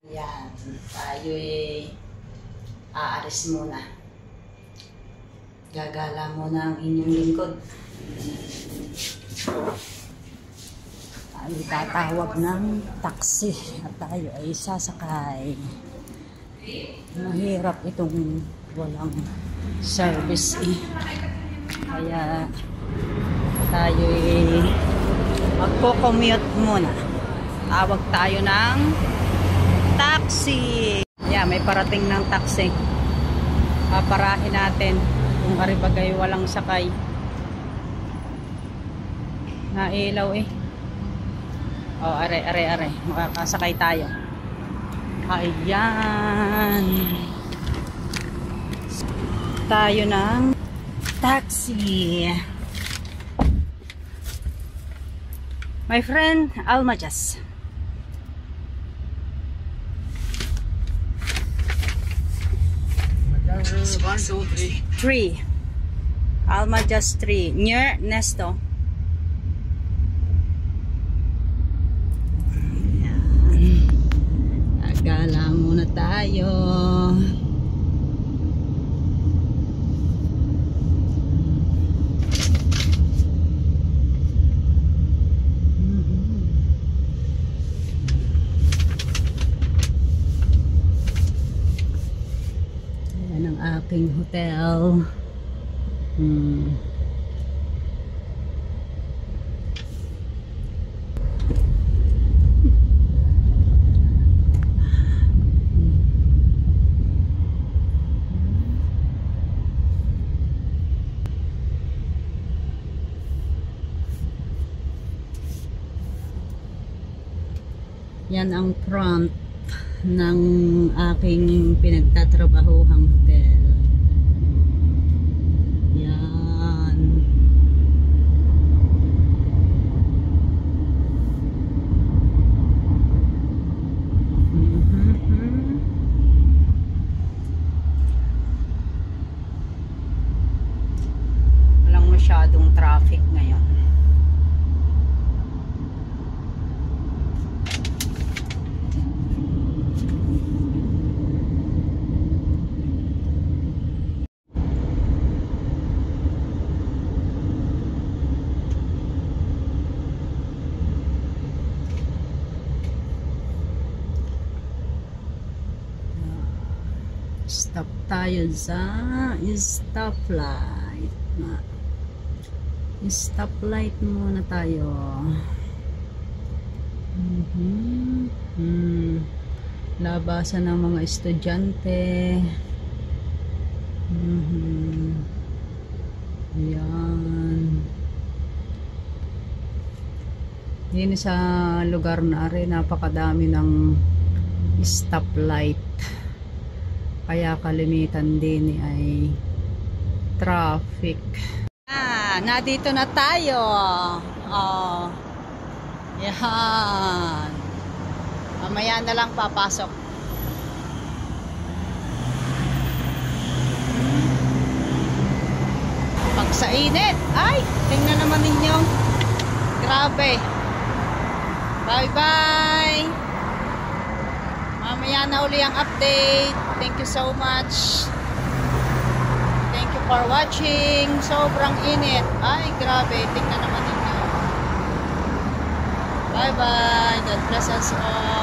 Ayan, tayo'y aaris muna. Gagala muna ang inyong lingkod. Tayo tatawag ng taxi at tayo ay sasakay. Mahirap itong walang service Kaya tayo'y magko-commute muna. Tawag tayo ng taxi. Yeah, may parating ng taxi. Paparahin natin kung karibagay walang sakay. Nailaw Oh, are. Makakasakay tayo. Ayan. Tayo ng taxi. My friend, Almajas. One, two, three. 3. Almajas 3. Near Nesto. Gala muna tayo. Ayan ang aking hotel. Yan ang front ng aking pinagtatrabahuhang hotel. Yan. Walang masyadong traffic ngayon. Stop tayo sa stoplight. Stoplight muna tayo. Labasan ng mga estudyante. Yan. Yan sa lugar na rin, napakadami ng stoplight. Kaya kalimitan din ay traffic. Nandito na tayo. Yan. Mamaya na lang papasok. Pag sa init, ay, tingnan naman ninyo. Grabe. Bye-bye. Mamaya na uli ang update. Thank you so much. Thank you for watching. Sobrang init. Ay, grabe. Tingnan naman ninyo. Bye-bye. God bless us all.